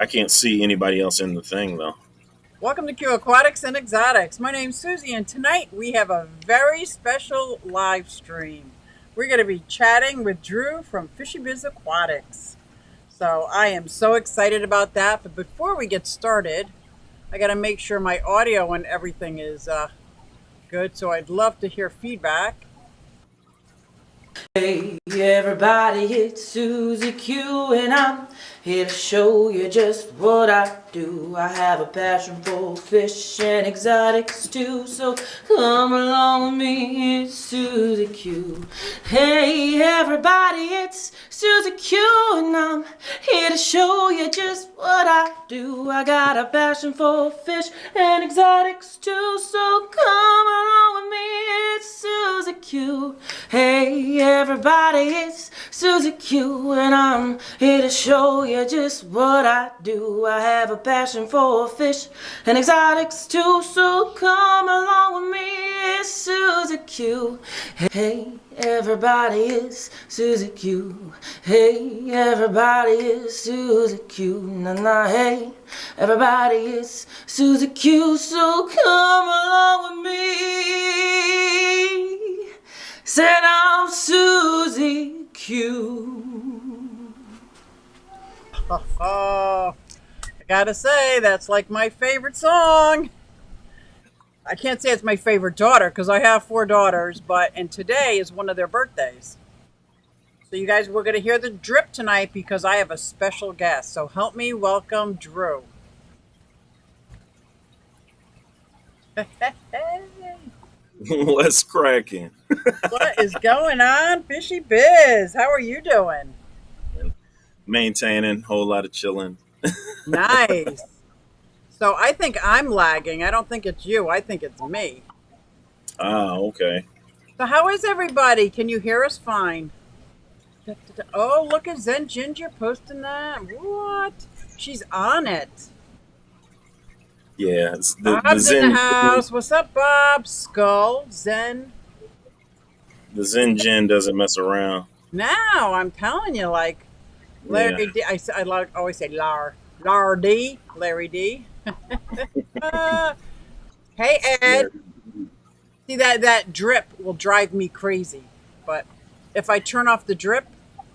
I can't see anybody else in the thing though. Welcome to Q Aquatics and Exotics. My name's Susie, and tonight we have a very special live stream. We're going to be chatting with Drew from Fishy Bizz Aquatics. So I am so excited about that. But before we get started, I got to make sure my audio and everything is good. So I'd love to hear feedback. Hey everybody, it's Susie Q and I'm here to show you just what I do. I have a passion for fish and exotics too, so come along with me, it's Susie Q. Hey everybody, it's Susie Q and I'm here to show you just what I do. I got a passion for fish and exotics too, so come along with me, it's Susie Q. Hey everybody, it's Susie Q and I'm here to show you just what I do. I have a passion for fish and exotics too, so come along with me, it's Susie Q. Hey everybody, it's Susie Q. Hey everybody, it's Susie Q. Nah, hey everybody, it's Susie Q, so come along with me. Said I'm Susie Q. I gotta say, that's like my favorite song. I can't say it's my favorite daughter because I have 4 daughters, and today is one of their birthdays. So you guys, we're going to hear the drip tonight because I have a special guest. So help me welcome Drew. What's cracking? What is going on, Fishy Bizz? How are you doing? Maintaining, whole lot of chilling. Nice. So I think I'm lagging. I don't think it's you. I think it's me. Ah, okay. So how is everybody? Can you hear us fine? Oh, look at Zen Ginger posting that. What? She's on it. Yeah, it's the Bob's in Zen. the house. What's up, Bob? Skull, Zen. The Zen Gen doesn't mess around. Now I'm telling you, like Larry D. I always say Larry D. Hey Ed. See that drip will drive me crazy, but if I turn off the drip,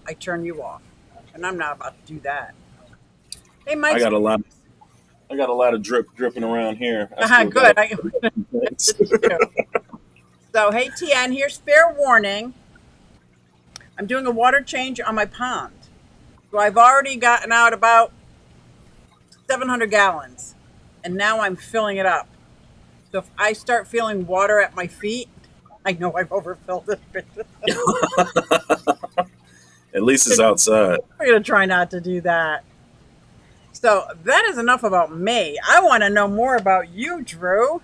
I turn you off, and I'm not about to do that. Hey, Mike. I got a lot of dripping around here. Good. So, hey, TN, here's fair warning. I'm doing a water change on my pond. So I've already gotten out about 700 gallons, and now I'm filling it up. So if I start feeling water at my feet, I know I've overfilled it. At least it's outside. We're going to try not to do that. So that is enough about me. I want to know more about you, Drew.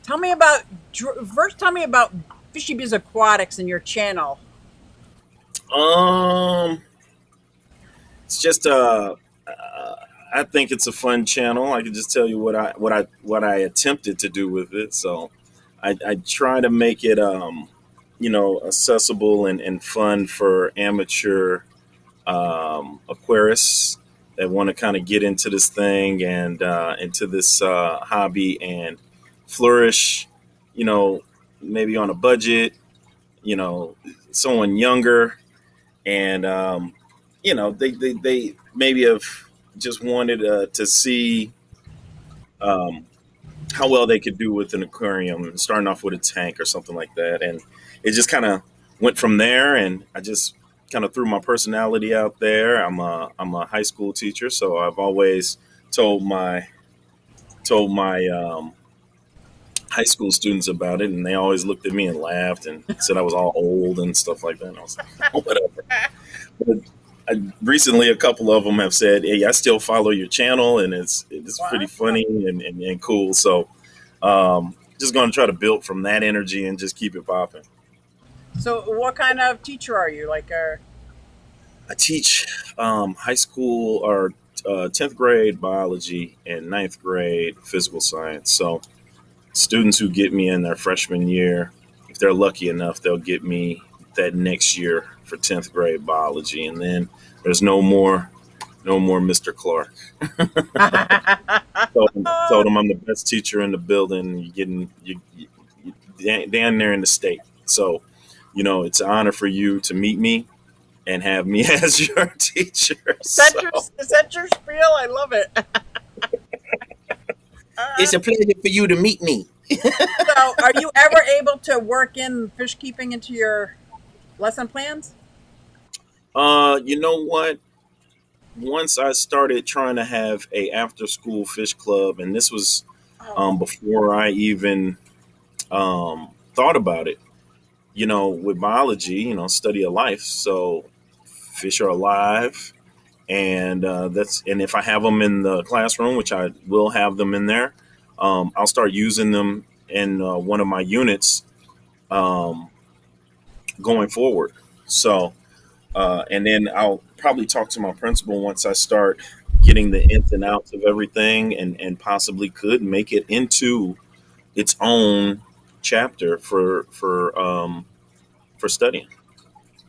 Tell me about Fishy Bizz Aquatics and your channel. It's just I think it's a fun channel. I can just tell you what I attempted to do with it. So I try to make it accessible and fun for amateur aquarists that want to kind of get into this thing and into this hobby and flourish, maybe on a budget, someone younger, and they maybe have just wanted to see how well they could do with an aquarium, starting off with a tank or something like that. And it just kind of went from there, and I just kind of threw my personality out there. I'm a high school teacher, so I've always told my high school students about it, and they always looked at me and laughed and said I was all old and stuff like that. And I was like, oh, whatever. But recently, a couple of them have said, "Hey, I still follow your channel, and it's Wow. pretty funny and cool." So, just going to try to build from that energy and just keep it popping. So what kind of teacher are you? I teach high school or 10th grade biology and 9th grade physical science. So students who get me in their freshman year, if they're lucky enough, they'll get me that next year for 10th grade biology. And then there's no more No more Mr. Clark. Told him I'm the best teacher in the building. You're getting you down there in the state. So, it's an honor for you to meet me and have me as your teacher. So Is that your spiel? I love it. it's a pleasure for you to meet me. So, are you ever able to work in fish keeping into your lesson plans? You know what? Once I started trying to have a after school fish club, and this was Oh, before I even thought about it. With biology, study of life. So fish are alive, and if I have them in the classroom, which I will have them in there, I'll start using them in one of my units um, going forward. So, and then I'll probably talk to my principal once I start getting the ins and outs of everything, and possibly could make it into its own chapter for studying.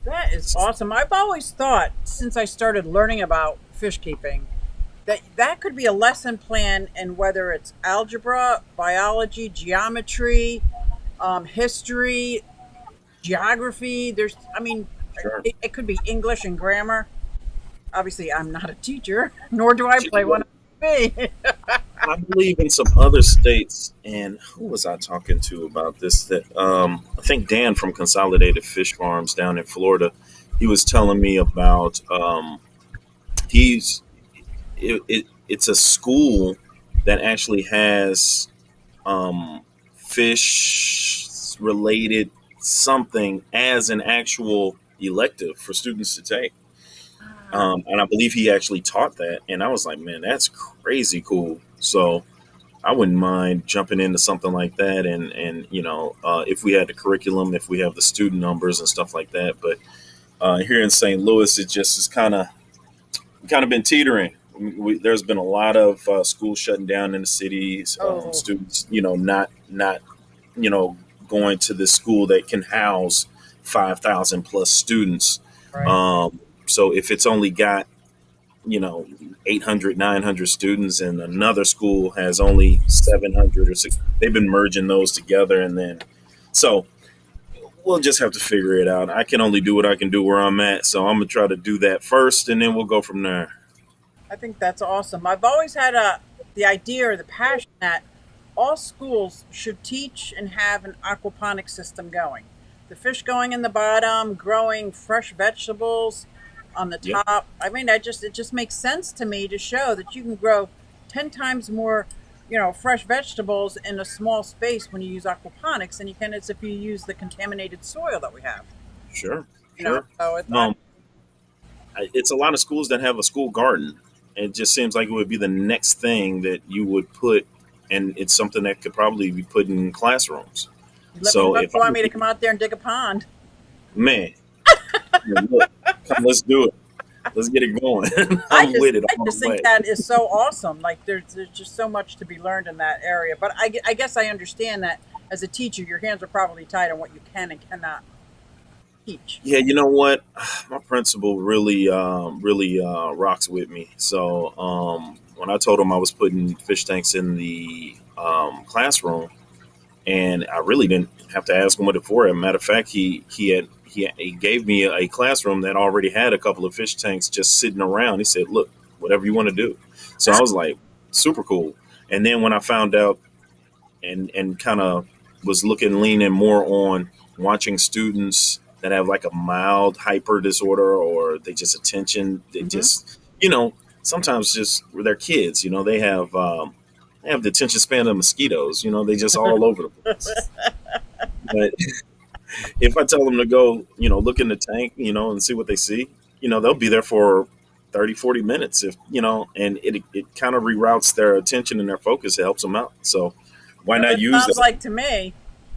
that is awesome. I've always thought, since I started learning about fish keeping, that could be a lesson plan in whether it's algebra, biology, geometry, history, geography. I mean, Sure. it could be English and grammar. Obviously, I'm not a teacher, nor do I play one. Me. I believe in some other states, and who was I talking to about this? That I think Dan from Consolidated Fish Farms down in Florida. He was telling me about he's it's a school that actually has fish related something as an actual elective for students to take. And I believe he actually taught that. And I was like, man, that's crazy cool. So I wouldn't mind jumping into something like that. And if we had the curriculum, if we have the student numbers and stuff like that. But here in St. Louis, it just is kind of been teetering. There's been a lot of schools shutting down in the cities. Oh, Students, not going to this school that can house 5,000 plus students. right. So if it's only got 800, 900 students, and another school has only 700 or 6, they've been merging those together, and then so we'll just have to figure it out. I can only do what I can do where I'm at, so I'm gonna try to do that first, and then we'll go from there. I think that's awesome. I've always had the idea or the passion that all schools should teach and have an aquaponics system going. The fish going in the bottom, growing fresh vegetables on the Yep, top. I mean, it just makes sense to me to show that you can grow 10 times more, fresh vegetables in a small space when you use aquaponics than you can as if you use the contaminated soil that we have. sure, sure. So Um, it's a lot of schools that have a school garden. It just seems like it would be the next thing that you would put, and it's something that could probably be put in classrooms. let me know So if if you want I'm me to come out there and dig a pond. man, look, come, let's do it. Let's get it going. I'm with it I all just the way. think that is so awesome. Like there's just so much to be learned in that area. But I guess I understand that as a teacher, your hands are probably tied on what you can and cannot teach. Yeah, you know what? My principal really rocks with me. So when I told him I was putting fish tanks in the classroom, and I really didn't have to ask him what it for. As a matter of fact, he gave me a classroom that already had a couple of fish tanks just sitting around. He said, "Look, whatever you want to do." So I was like, super cool. And then when I found out and kind of was leaning more on watching students that have like a mild hyper disorder, or they just attention, they Hmm. just sometimes just they're kids, they have the attention span of mosquitoes, they just all over the place. But if I tell them to go, look in the tank, and see what they see, they'll be there for 30, 40 minutes, if and it kind of reroutes their attention and their focus. It helps them out. So why You know what not it use sounds that? like to me?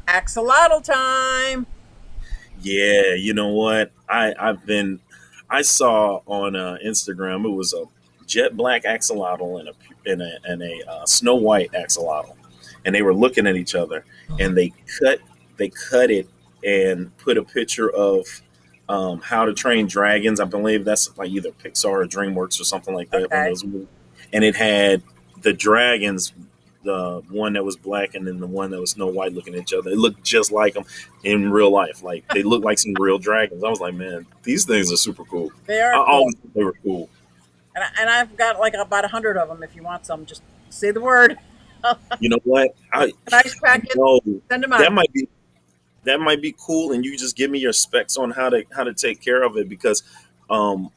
Axolotl time. Yeah, you know what? I saw on Instagram, it was a jet black axolotl and a snow white axolotl, and they were looking at each other, and they cut it and put a picture of How to Train Dragons. I believe that's like either Pixar or DreamWorks or something like that. One of Okay. those movies. And it had the dragons, the one that was black and then the one that was Snow White looking at each other. It looked just like them in real life. Like they looked like some real dragons. I was like, man, these things are super cool. They I are cool. always thought they were cool. And I've got like about 100 of them. If you want some, just say the word. You know what? Nice packet. No, Send them that out. might be cool, and you just give me your specs on how to take care of it because um,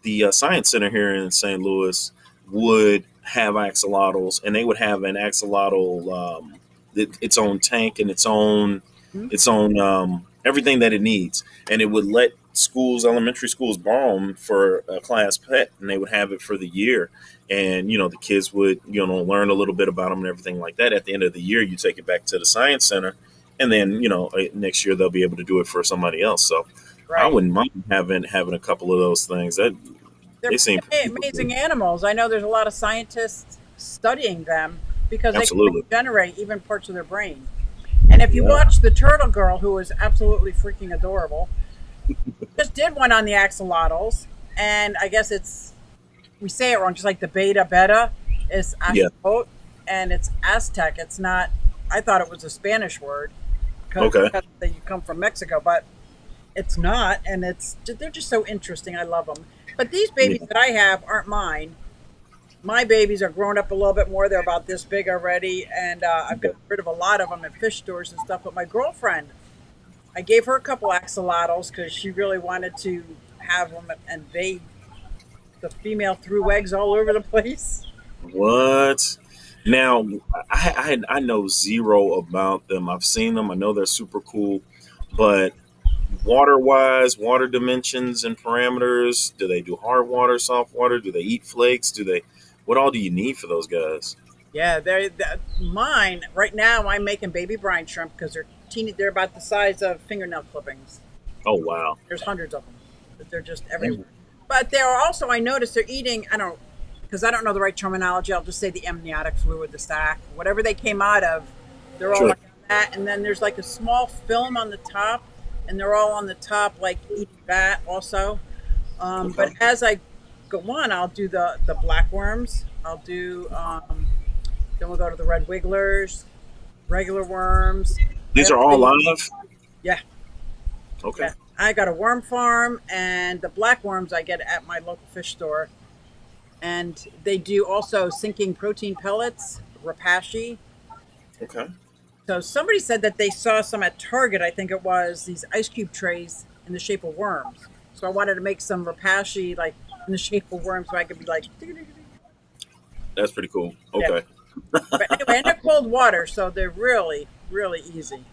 the science center here in St. Louis would have axolotls, and they would have an axolotl its own tank and Mhm. its own everything that it needs, and it would let schools, elementary schools, borrow them for a class pet, and they would have it for the year. And the kids would learn a little bit about them and everything like that. At the end of the year, you take it back to the science center, and then next year they'll be able to do it for somebody else. So I Right. wouldn't mind having a couple of those things. That They're they seem pretty pretty amazing cool. animals. I know there's a lot of scientists studying them because they can Absolutely. regenerate even parts of their brain. And if you Yeah. watch the turtle girl, who is absolutely freaking adorable, just did one on the axolotls, and I guess we say it wrong, just like the beta is Yeah. axolot, and it's Aztec. It's not. I thought it was a Spanish word Okay. because they come from Mexico, but it's not, and they're just so interesting. I love them. But these babies Yeah. that I have aren't mine. My babies are grown up a little bit more. They're about this big already, and I've got rid of a lot of them at fish stores and stuff. But my girlfriend, I gave her a couple axolotls because she really wanted to have them, and the female threw eggs all over the place. What? Now, I know zero about them. I've seen them. I know they're super cool, but water wise, water dimensions and parameters. Do they do hard water, soft water? Do they eat flakes? Do they? What all do you need for those guys? Yeah, mine right now. I'm making baby brine shrimp because they're teeny. They're about the size of fingernail clippings. Oh wow. There's hundreds of them, but they're just everywhere. But they're also, I noticed they're eating. I don't, because I don't know the right terminology. I'll just say the amniotic fluid, the sac, whatever they came out of. They're all Sure. like that, and then there's like a small film on the top, and they're all on the top like eating that also. But Okay. as I go on, I'll do the black worms. I'll do then we'll go to the red wigglers, regular worms. I These are all also, live. yeah, Okay. yeah. I got a worm farm, and the black worms I get at my local fish store. And they do also sinking protein pellets, rapashi. Okay. So somebody said that they saw some at Target, I think it was, these ice cube trays in the shape of worms. So I wanted to make some rapashi like in the shape of worms so I could be like, That's pretty cool. yeah. Okay. But anyway, and they're cold water, so they're really, really easy.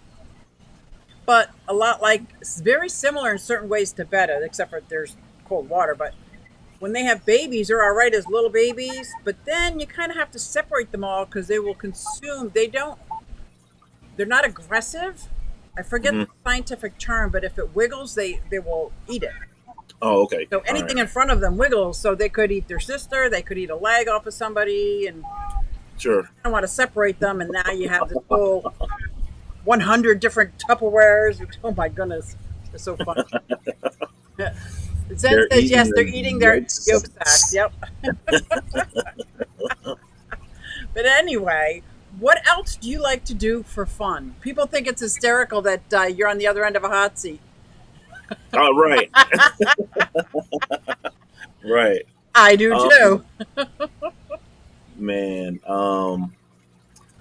But a lot like, it's very similar in certain ways to betta, except for there's cold water. But when they have babies, they're all right as little babies. But then you kind of have to separate them all because they will consume. They're not aggressive. I forget Hmm. the scientific term, but if it wiggles, they will eat it. Oh, okay. So All right. anything in front of them wiggles. So they could eat their sister. They could eat a leg off of somebody, and Sure. I don't want to separate them. And now you have this whole 100 different Tupperwares. Oh my goodness, it's so fun. Yeah. Zen They're says eating yes, they're their eating their yolks. yolk sacs. Yep. But anyway, what else do you like to do for fun? People think it's hysterical that you're on the other end of a hot seat. All right. Right. I do Um, too. Man. Yeah,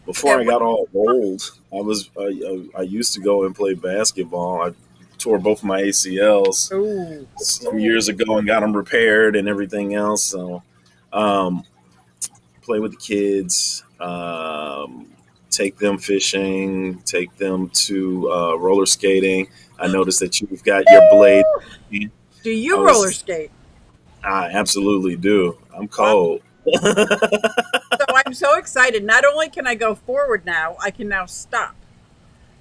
Before I got all old, I used to go and play basketball. I tore both my ACLs ooh, some years ago and got them repaired and everything else. So, um, play with the kids, take them fishing, take them to roller skating. I noticed that you've got your blade. do I you roller was, skate? I absolutely do. I'm Wow. cold. So I'm so excited. Not only can I go forward now, I can now stop.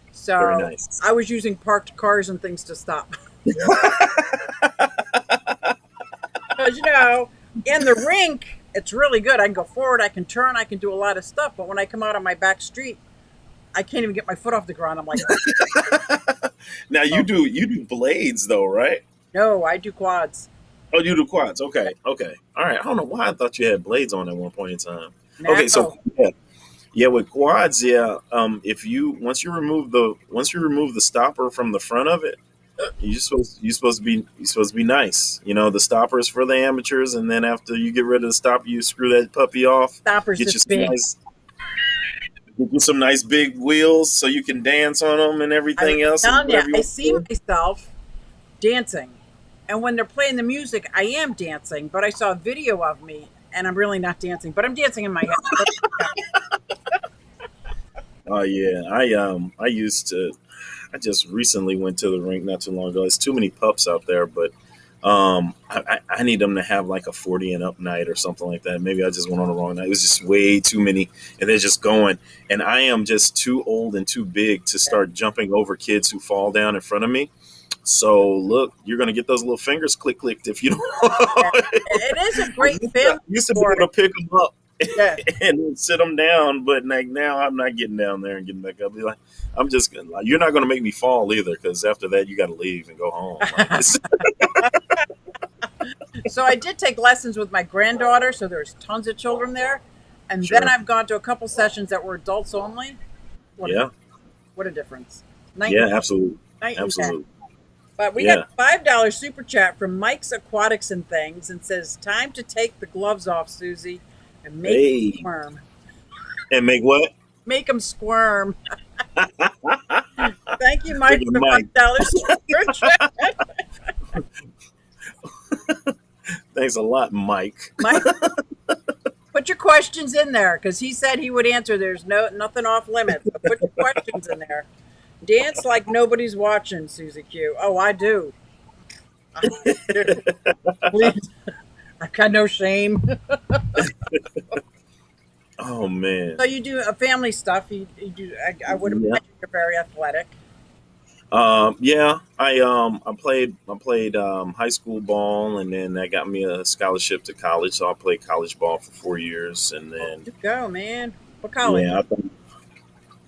Very So nice. I was using parked cars and things to stop. Because, in the rink, it's really good. I can go forward, I can turn, I can do a lot of stuff. But when I come out on my back street, I can't even get my foot off the ground. I'm like, Now oh, you do blades though, right? No, I do quads. Oh, you do quads. Okay, okay, all right. I don't know why I thought you had blades on at one point in time. Okay, so No. yeah, yeah, with quads, yeah. If you once you remove the stopper from the front of it, you're supposed to be nice. You know, the stopper is for the amateurs, and then after you get rid of the stopper, you screw that puppy off. Stopper's Get you this some big. nice, get you some nice big wheels so you can dance on them and I'm everything else and telling you, whatever you I want to see do. myself dancing. And when they're playing the music, I am dancing, but I saw a video of me and I'm really not dancing, but I'm dancing in my head. But Oh yeah, I used to. I just recently went to the rink not too long ago. There's too many pups out there, but I need them to have like a 40 and up night or something like that. Maybe I just went on the wrong night. It was just way too many, and they're just going. And I am just too old and too big to start jumping over kids who fall down in front of me. So look, you're gonna get those little fingers clicked if you yeah, don't. it is a I great family used to be sport. able to pick them up Yeah. and sit them down, but like now I'm not getting down there and getting back up. Be like, I'm just gonna. Like, you're not gonna make me fall either, because after that you got to leave and go home. Like, So I did take lessons with my granddaughter, so there's tons of children there. And then sure, I've gone to a couple sessions that were adults only. What a yeah, what a difference. Night and, yeah, absolutely, night and day. absolutely, But we got yeah. a $5 super chat from Mike's Aquatics and Things and says, time to take the gloves off, Susie, and make them Hey, squirm. and make what? Make them squirm. Thank you, Look Mike, at for the Mike. $5 super chat. Thanks a lot, Mike. Mike, put your questions in there because he said he would answer. There's nothing off limits. So put your questions in there. Dance like nobody's watching, Susie Q. Oh, I do. I do. Please. I've got no shame. Oh man. So you do a family stuff. You do. I would Yeah. imagine you're very athletic. Yeah, I played high school ball, and then that got me a scholarship to college. So I played college ball for 4 years, and then You go, man. What college? yeah,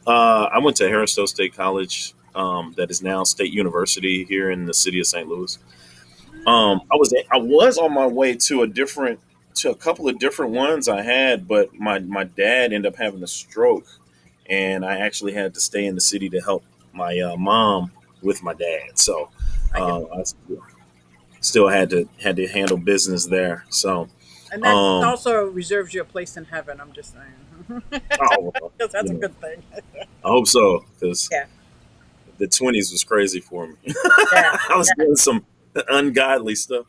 I went to Harris State College, that is now State University here in the city of St. Louis. I was on my way to a couple of different ones I had, but my dad ended up having a stroke, and I actually had to stay in the city to help my mom with my dad. So I get, I still had to handle business there. So and that um, also reserves you a place in heaven. I'm just saying, oh, well, because that's you a know, good thing. I hope so, because Yeah, the 20s was crazy for me. yeah. I was doing some ungodly stuff.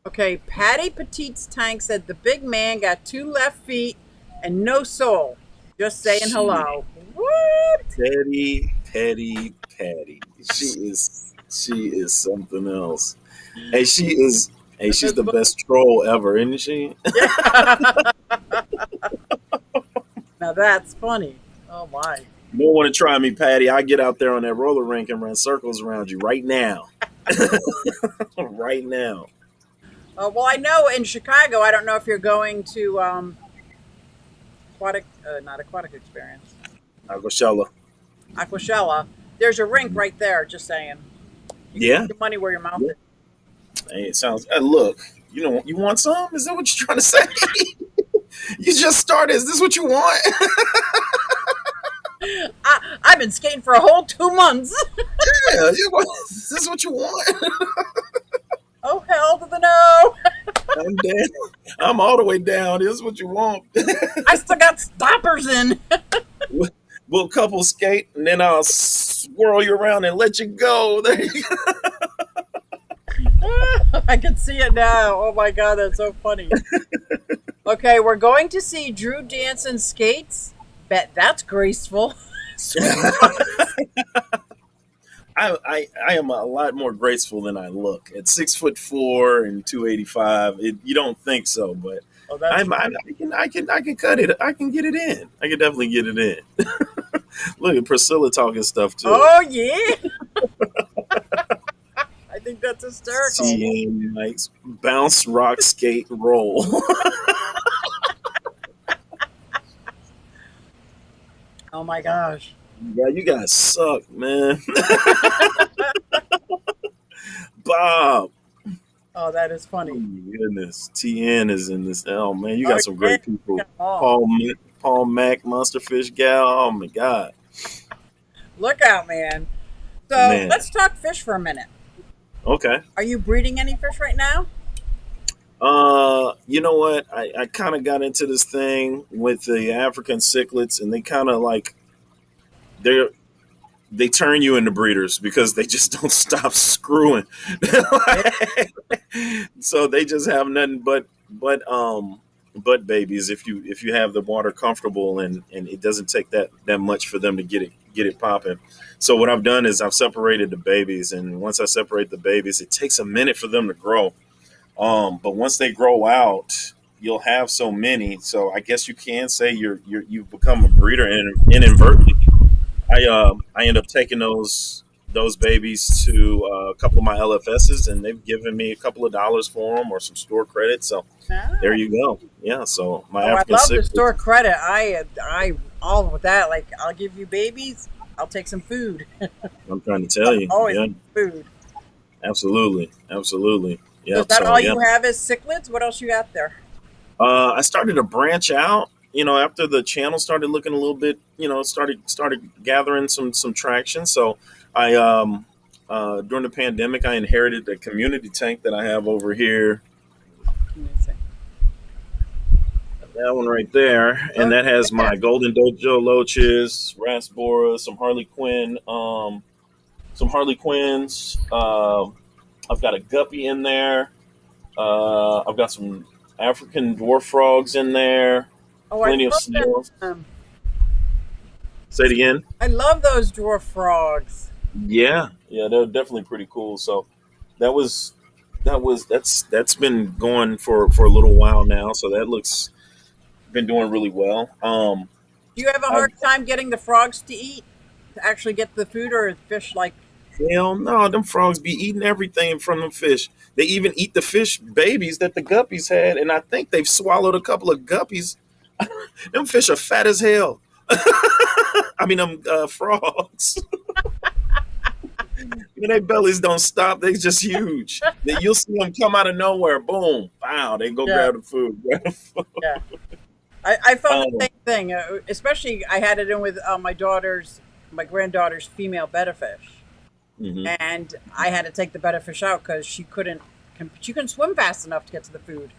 Okay, Patty Petite's Tank said the big man got 2 left feet and no soul. Just saying She hello. What? Patty. She is something else. Hey, she's That's the funny. best troll ever, isn't she? Yeah. Now that's funny. Oh my. You don't want to try me, Patty. I get out there on that roller rink and run circles around you right now. Right now. Well, I know in Chicago. I don't know if you're going to not aquatic experience, Aquashella. Aquashella. There's a rink right there. Just saying. You can Yeah. put your money where your mouth Yeah. is. Hey, it sounds. Hey, look, you want some? Is that what you're trying to say? You just started. Is this what you want? I've been skating for a whole 2 months. Yeah. Is this what you want? Oh hell to the no! I'm down. I'm all the way down. This is what you want. I still got stoppers in. We'll couple skate, and then I'll swirl you around and let you go. There you go. I can see it now. Oh my god, that's so funny. Okay, we're going to see Drew dance and skates. Bet that's graceful. I am a lot more graceful than I look. At 6'4" and 285, you don't think so, but Oh, that's I can cut it. I can get it in. I can definitely get it in. Look at Priscilla talking stuff too. oh yeah. I think that's hysterical. CA Mike's bounce, rock, skate, roll. Oh my gosh. Yeah, you guys suck, man. Bob. Oh, that is Oh funny. my goodness. TN is in this. Oh man, you Oh got some yeah, great people. got 'em all. Paul Paul Mac, Monsterfish Gal. Oh my god. Look out, man. So Man. let's talk fish for a minute. Okay. Are you breeding any fish right now? You know what? I kind of got into this thing with the African cichlids, and they kind of like they're they turn you into breeders because they just don't stop screwing. Yeah. So they just have nothing but babies if you have the water comfortable, and it doesn't take that much for them to get it popping. So what I've done is I've separated the babies, and once I separate the babies, it takes a minute for them to grow. But once they grow out, you'll have so many. So I guess you can say you've become a breeder inadvertently. I end up taking those babies to a couple of my LFSs, and they've given me a couple of dollars for them or some store credit. So there Nice. you go. Yeah. So my Oh, I African love the cichlids, store credit. I all with that. Like, I'll give you babies. I'll take some food. I'm trying to tell you. Always Yeah, food. absolutely, absolutely. So is Yep. that So all yeah, you have is cichlids? What else you got there? I started to branch out. After the channel started looking a little bit, started gathering some traction. So I during the pandemic, I inherited a community tank that I have over here. Let me see. That one right there, and Oh that has yeah. my golden dojo loaches, rasbora, some Harley Quinns. I've got a guppy in there. I've got some African dwarf frogs in there. Oh, I Plenty of love snails. them. Say it again. I love those dwarf frogs. Yeah, yeah, they're definitely pretty cool. So that was that's been going for a little while now. So that looks been doing really well. Do you have a I've hard time getting the frogs to eat? To actually get the food, or fish like? Hell no, them frogs be eating everything from the fish. They even eat the fish babies that the guppies had, and I think they've swallowed a couple of guppies. Them fish are fat as hell. I mean, them frogs. Their bellies don't stop. They just huge. You'll see them come out of nowhere. Boom, wow! They go Yeah, grab the food. Grab the food. yeah. I found the Um, same thing. Especially, I had it in with my granddaughter's female betta fish, mhm. and I had to take the betta fish out because she couldn't swim fast enough to get to the food.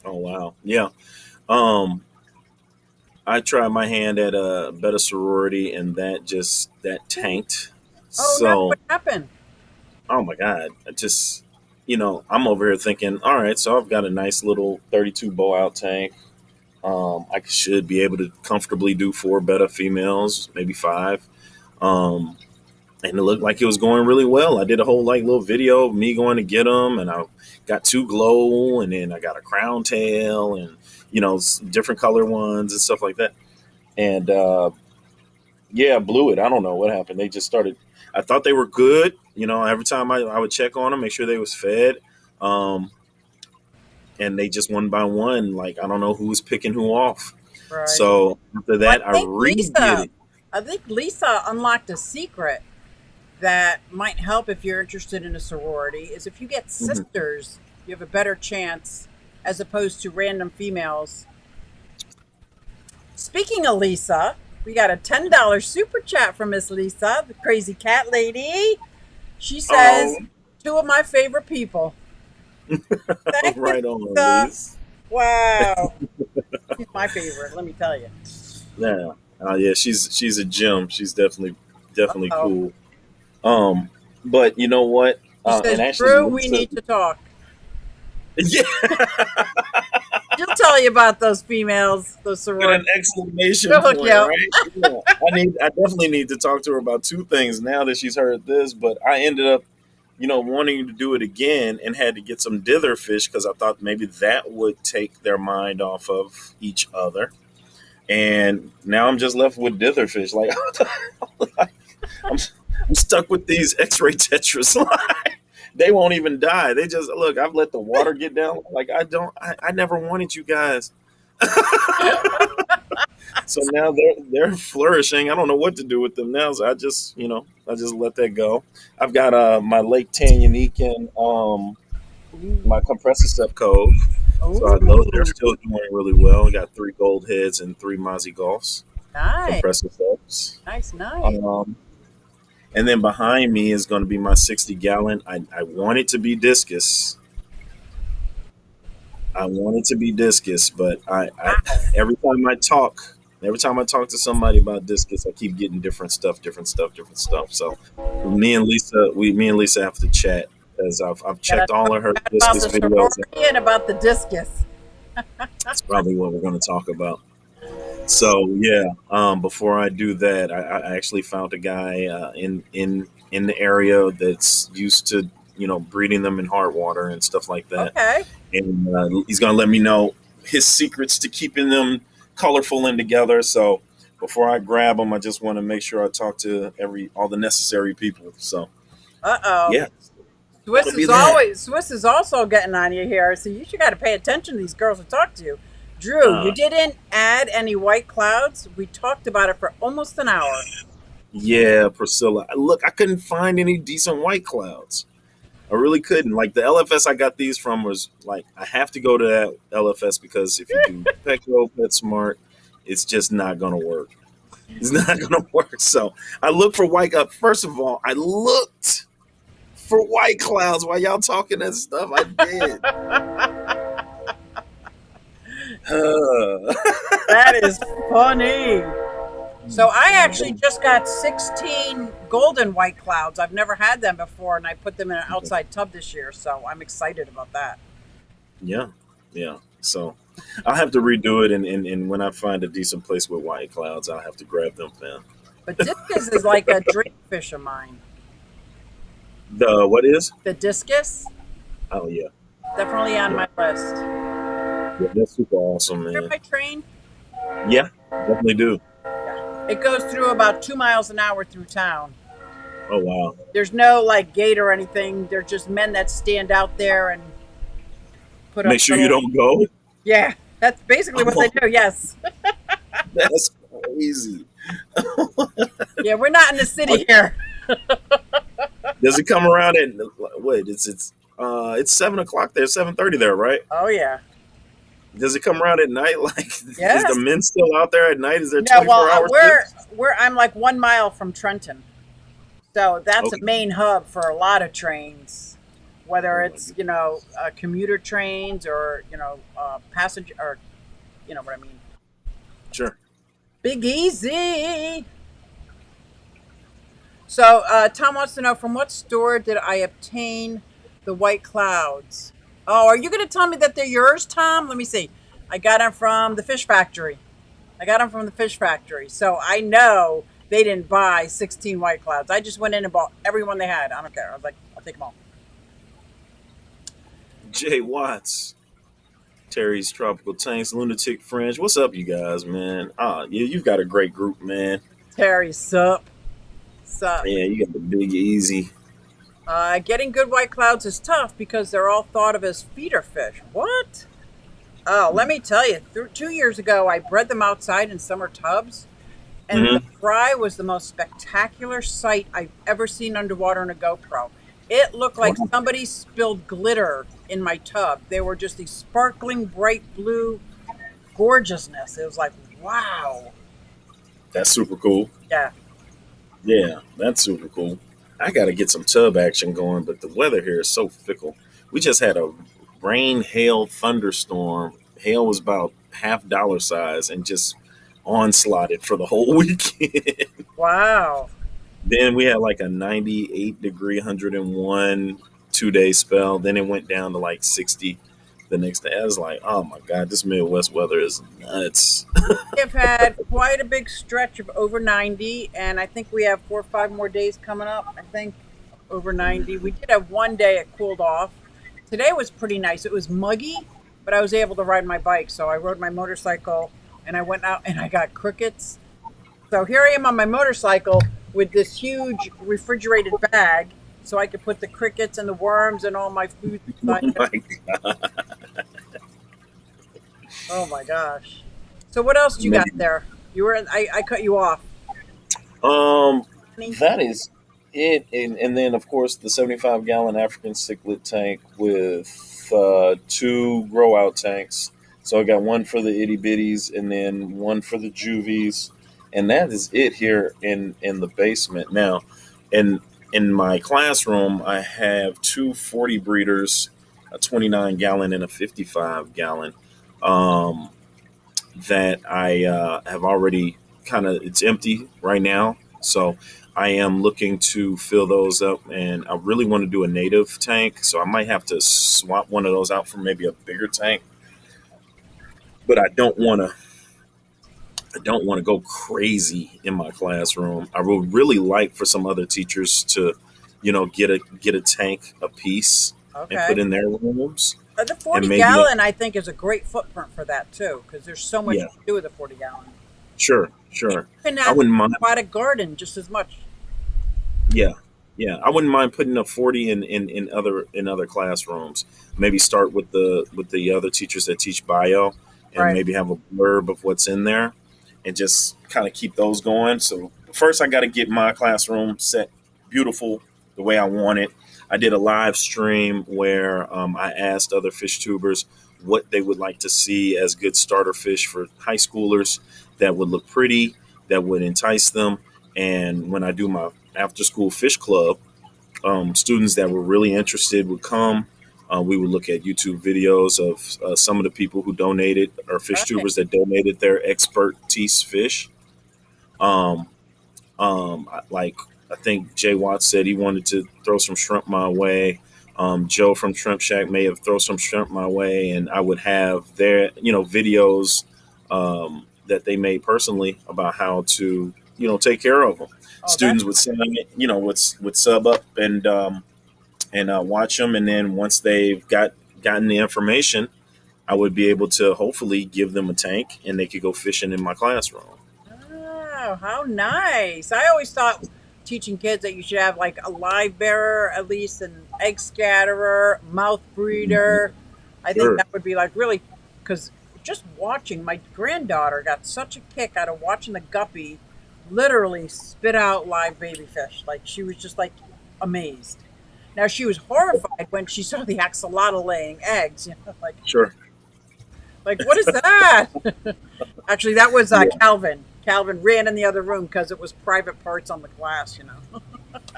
Oh wow, yeah. Um, I tried my hand at a better sorority, and that tanked. Oh no, So what happened? oh my god, I just I'm over here thinking, all right, so I've got a nice little 32 bow out tank. I should be able to comfortably do four beta females, maybe five. Um, and it looked like it was going really well. I did a whole like little video of me going to get them, and I got two glow, and then I got a crown tail, and different color ones and stuff like that. And yeah, blew it. I don't know what happened. They just started. I thought they were good. Every time I would check on them, make sure they was fed. Um, and they just one by one, like I don't know who was picking who off. Right. So after Well, that, I redid it. I think Lisa unlocked a secret that might help if you're interested in a sorority. Is if you get Mhm. sisters, you have a better chance as opposed to random females. Speaking of Lisa, we got a $10 super chat from Miss Lisa, the crazy cat lady. She says, Oh, two of my favorite people. Thank you, right on, Lisa. Elise. Wow. She's my favorite, let me tell you. Yeah, yeah. She's a gem. She's definitely Uh-oh. cool. But you know what? She And says, actually, Drew, we Lisa, need to talk. yeah, She'll tell you about those females, those with an sororities. exclamation She'll hook point, you up. right? Yeah. I definitely need to talk to her about two things now that she's heard this. But I ended up, wanting to do it again and had to get some dither fish because I thought maybe that would take their mind off of each other. And now I'm just left with dither fish. Like, I'm, I'm stuck with these X-ray tetras. They won't even die. They just look. I've let the water get down. Like I don't. I never wanted you guys. So now they're flourishing. I don't know what to do with them now. So I just let that go. I've got my Lake Tanganyika, my compressor step cove. So those they're Ooh, still doing really well. We got three gold heads and three Mozzie Golfs nice, compressor steps. nice, nice. Um, and then behind me is going to be my 60-gallon. I want it to be discus. I want it to be discus, but I Wow. every time I talk to somebody about discus, I keep getting different stuff, different stuff, different stuff. So me and Lisa have to chat because I've Gotta checked all of her talk about discus the videos. sorority and about the discus. That's probably what we're going to talk about. So yeah, before I do that, I actually found a guy in the area that's used to breeding them in hard water and stuff like that, Okay. and he's gonna let me know his secrets to keeping them colorful and together. So before I grab them, I just want to make sure I talk to all the necessary people. So Uh-oh. yeah, that'll be that. Swiss is also getting on you here. So you should got to pay attention to these girls who talk to you. Drew, you Uh, didn't add any white clouds. We talked about it for almost an hour. yeah, Priscilla. Look, I couldn't find any decent white clouds. I really couldn't. Like the LFS I got these from was like I have to go to that LFS because if you do Petco, PetSmart, it's just not gonna work. It's not gonna work. So I looked for white. First of all, I looked for white clouds while y'all talking that stuff. I did. That is funny. So I actually just got 16 golden white clouds. I've never had them before, and I put them in an outside tub this year. So I'm excited about that. Yeah, yeah. So I'll have to redo it, and when I find a decent place with white clouds, I'll have to grab them, man. But discus is like a dream fish of mine. The what is? The discus, Oh yeah, definitely on yeah, my list. yeah. That's super awesome, Here man. my train. Yeah, definitely do. It goes through about 2 miles an hour through town. Oh wow. There's no like gate or anything. They're just men that stand out there and put up Make sure you little. don't go. Yeah, that's basically what they do. Yes. That's crazy. Yeah, we're not in the city here. Does it come around at wait? It's 7 o'clock there, 7:30 there, right? Oh yeah. Does it come around at night? Like, is the Yes. men still out there at night? Is there No, well, 24 hours? we're I'm like 1 mile from Trenton, so that's a Okay. main hub for a lot of trains, whether Oh my it's God. commuter trains or passenger or you know what I mean. Sure. Big Easy. So Tom wants to know from what store did I obtain the white clouds? Oh, are you going to tell me that they're yours, Tom? Let me see. I got them from the fish factory. I got them from the fish factory. So I know they didn't buy 16 white clouds. I just went in and bought every one they had. I don't care. I was like, I'll take them all. Jay Watts, Terry's Tropical Tanks, Lunatic Fringe. What's up, you guys, man? Yeah, you've got a great group, man. Terry, sup? Sup? Yeah, you got the Big Easy. Getting good white clouds is tough because they're all thought of as feeder fish. What? Oh, let me tell you, 2 years ago, I bred them outside in summer tubs, and the Hmm. fry was the most spectacular sight I've ever seen underwater in a GoPro. It looked like somebody spilled glitter in my tub. They were just these sparkling, bright blue gorgeousness. It was like, wow. That's super cool. Yeah. Yeah, that's super cool. I got to get some tub action going, but the weather here is so fickle. We just had a rain, hail, thunderstorm. Hail was about half dollar size and just onslaughted for the whole weekend. Wow. Then we had like a 98-degree, 101 2 day spell. Then it went down to like 60 the next day. I was like, oh my God, this Midwest weather is nuts. We have had quite a big stretch of over 90, and I think we have 4 or 5 more days coming up. I think over 90. We did have one day it cooled off. Today was pretty nice. It was muggy, but I was able to ride my bike. So I rode my motorcycle and I went out and I got crickets. So here I am on my motorcycle with this huge refrigerated bag so I could put the crickets and the worms and all my food inside. Like, Oh my gosh. So what else do you got maybe there? You were. I cut you off. Um, Any- that is it, and then of course the 75-gallon African cichlid tank with two grow out tanks. So I got one for the itty bitties and then one for the juvies, and that is it here in the basement. Now, in in my classroom, I have two 40 breeders, a 29-gallon and a 55-gallon. Um, that I have already kind of it's empty right now. So I am looking to fill those up, and I really want to do a native tank. So I might have to swap one of those out for maybe a bigger tank. But I don't want to go crazy in my classroom. I would really like for some other teachers to, get a tank a piece and put Okay. in their rooms, The and 40 maybe gallon, I think, is a great footprint for that too, because there's so much yeah, you can do with a 40 gallon. sure, sure. You can I have wouldn't mind. aquatic garden just as much. Yeah, yeah. I wouldn't mind putting a 40 in other classrooms. Maybe start with the other teachers that teach bio, and Right. maybe have a blurb of what's in there, and just kind of keep those going. So first, I got to get my classroom set beautiful the way I want it. I did a live stream where I asked other fish tubers what they would like to see as good starter fish for high schoolers that would look pretty, that would entice them. And when I do my after school fish club, students that were really interested would come. We would look at YouTube videos of some of the people who donated, or fish Right. tubers that donated their expertise fish. Um, like I think Jay Watts said he wanted to throw some shrimp my way. Joe from Shrimp Shack may have thrown some shrimp my way, and I would have their videos that they made personally about how to take care of them. Oh, Students that's would send them, would sub up and watch them, and then once they've gotten the information, I would be able to hopefully give them a tank, and they could go fishing in my classroom. oh, how nice. I always thought teaching kids that you should have like a live bearer, at least an egg scatterer, mouth Mhm. breeder. I think Sure. that would be like really because just watching my granddaughter got such a kick out of watching the guppy literally spit out live baby fish. Like she was just like amazed. Now she was horrified when she saw the axolotl laying eggs. Sure. Like what is that? Actually, that was Yeah. Calvin. Calvin ran in the other room because it was private parts on the glass.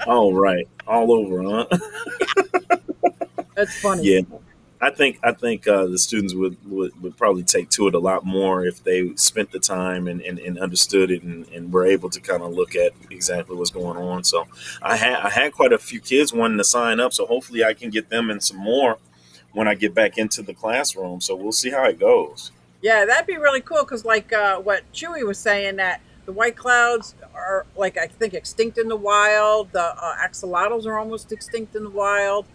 All right. All over, huh? That's funny. Yeah. I think the students would probably take to it a lot more if they spent the time and understood it, and were able to kind of look at exactly what's going on. So I had quite a few kids wanting to sign up, so hopefully I can get them and some more when I get back into the classroom. So we'll see how it goes. Yeah, that'd be really cool because, like what Chewy was saying, that the white clouds are, like, I think extinct in the wild. The axolotls are almost extinct in the wild,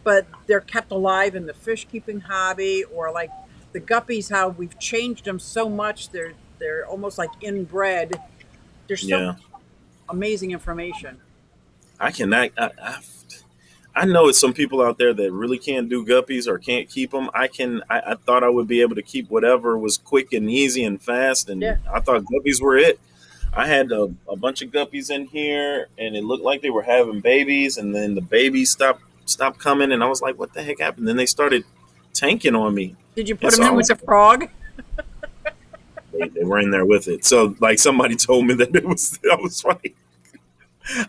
but they're kept alive in the fish keeping hobby. Or like the guppies, how we've changed them so much. They're almost like inbred. There's so Yeah. amazing information. I cannot. I know it's some people out there that really can't do guppies or can't keep them. I can. I thought I would be able to keep whatever was quick and easy and fast, Yeah. and I thought guppies were it. I had a bunch of guppies in here, and it looked like they were having babies, and then the babies stopped coming, and I was like, "What the heck happened?" Then they started tanking on me, Did you and put them so I in with was the frog? they were in there with it. So like somebody told me that it was. I was like,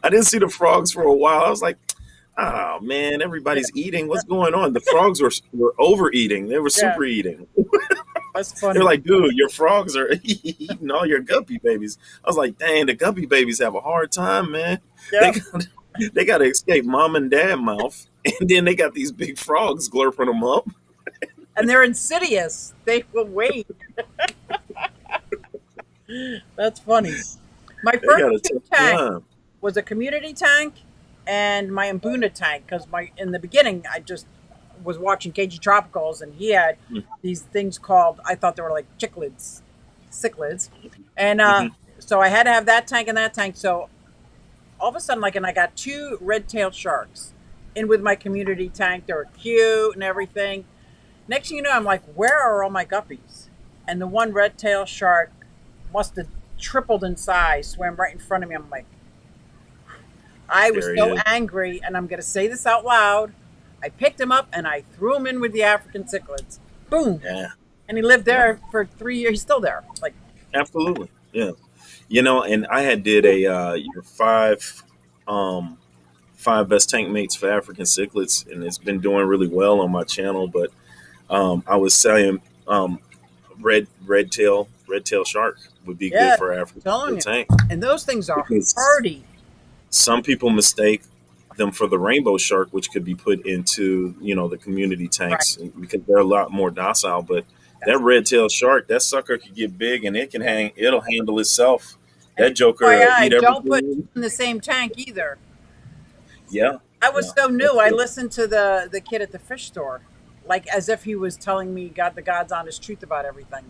I didn't see the frogs for a while. I was like, oh man, Yeah. everybody's eating. What's going on? The frogs were overeating. They were Yeah. super eating. That's They were funny. like, dude, your frogs are eating all your guppy babies. I was like, dang, the guppy babies have a hard time, man. They Yep. got, they got to escape mom and dad mouth, and then they got these big frogs glurping them up. And they're insidious. They will wait. That's funny. My They first got a two tough tanks time. was a community tank and my Mbuna tank because my in the beginning I just was watching KG Tropicals and he had these things called, I thought they were like cichlids, and Mm-hmm. so I had to have that tank and that tank. So all of a sudden, like, and I got two red-tailed sharks in with my community tank. They were cute and everything. Next thing you know, I'm like, where are all my guppies? And the one red-tailed shark must have tripled in size, swam right in front of me. I'm like, I was There he so is. angry, and I'm going to say this out loud. I picked him up and I threw him in with the African cichlids. Boom. Yeah, And he lived yeah, there for 3 years. He's still there. Like, absolutely. Yeah. And I had did a your um five best tank mates for African cichlids, and it's been doing really well on my channel. But I was saying red tail shark would be good yeah, for I'm African telling cichlid you. tank And those things are because hardy. some people mistake them for the rainbow shark, which could be put into the community Right. tanks because they're a lot more docile. But that Yes. red tail shark, that sucker could get big and it can hang. It'll handle itself. And That joker eat FYI, don't put everything. in the same tank either. Yeah, I yeah, was so that's new. I good. listened to the kid at the fish store, like as if he was telling me God, the God's honest truth about everything.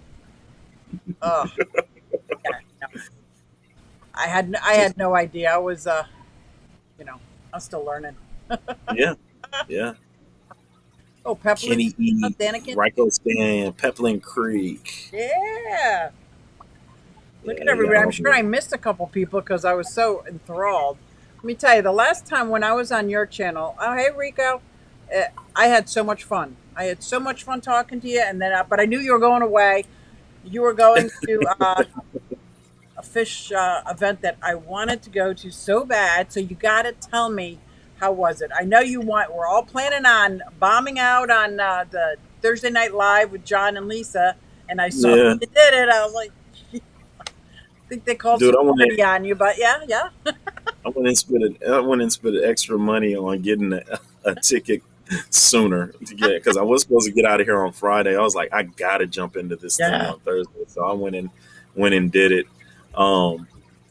Oh, yeah, no. I Just had no idea. I was you know, I'm still learning. yeah, yeah. Oh, Pepperly, Kenny E, Danikin. Ryko Stan, Peplin Creek. Yeah. Look at Yeah, you got everybody. I'm all sure the I missed a couple people because I was so enthralled. Let me tell you, the last time when I was on your channel, oh hey Rico, I had so much fun. I had so much fun talking to you, and then but I knew you were going away. You were going to a fish event that I wanted to go to so bad. So you got to tell me, how was it? I know you want. We're all planning on bombing out on the Thursday Night Live with John and Lisa, and I saw yeah, you did it. I was like, I think they called dude. security on you, but yeah, yeah. I went and spent extra money on getting a ticket sooner to get because I was supposed to get out of here on Friday. I was like, I gotta jump into this thing Yeah. on Thursday, so I went and did it. Um,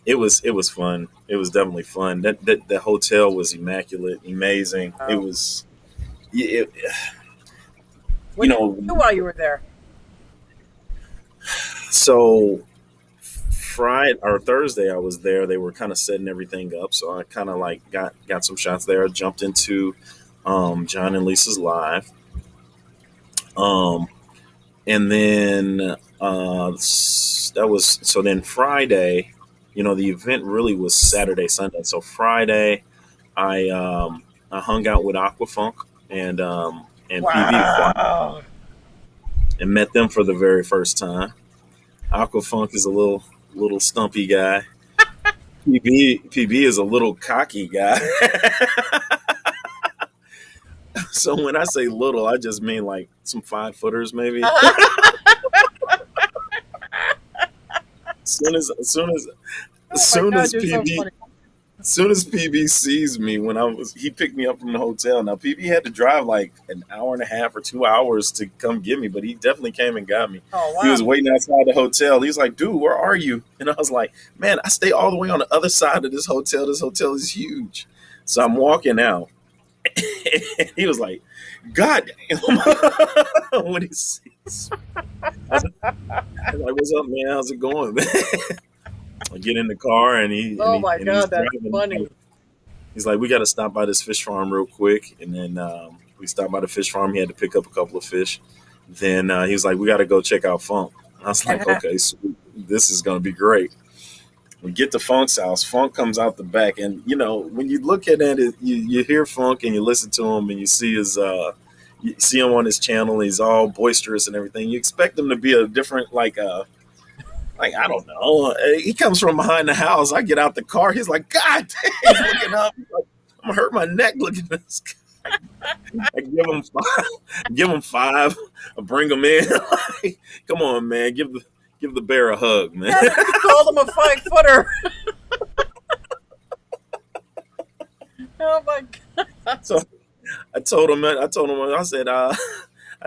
it was fun. It was definitely fun. That hotel was immaculate, amazing. It Oh. was, it, you What did know, you do while you were there? so Friday or Thursday I was there. They were kind of setting everything up, so I kind of like got some shots there. Jumped into John and Lisa's live, um, and then that was so. Then Friday, the event really was Saturday, Sunday. So Friday, I hung out with Aquafunk and PB Aquatics Wow. and met them for the very first time. Aquafunk is a little stumpy guy. PB is a little cocky guy. So when I say little, I just mean like some 5 footers maybe. As soon as as Oh my soon God, as you're so PB funny. as soon as PB sees me he picked me up from the hotel. Now PB had to drive like an hour and a half or 2 hours to come get me, but he definitely came and got me. Oh He wow. was waiting outside the hotel. He was like, "Dude, where are you?" And I was like, "Man, I stay all the way on the other side of this hotel. This hotel is huge." So I'm walking out. He was like, "God damn!" When he sees me, I was like, "What's up, man? How's it going, man?" I get in the car and Oh my he's God, that's driving. funny. He's like, "We got to stop by this fish farm real quick." And then we stopped by the fish farm. He had to pick up a couple of fish. Then he was like, "We got to go check out Funk." I was like, Yeah. "Okay, sweet. This is gonna be great." We get to Funk's house. Funk comes out the back, and when you look at it, you hear Funk and you listen to him and you see you see him on his channel. He's all boisterous and everything. You expect him to be a different like I don't know. He comes from behind the house. I get out the car. He's like, "God damn!" He's looking up. He's like, "I'm gonna hurt my neck looking at this guy." I give him five. Give him five. I bring him in. Like, come on, man. Give the bear a hug, man. Yeah, you called him a 5 footer. Oh my God. So I told him, I said, I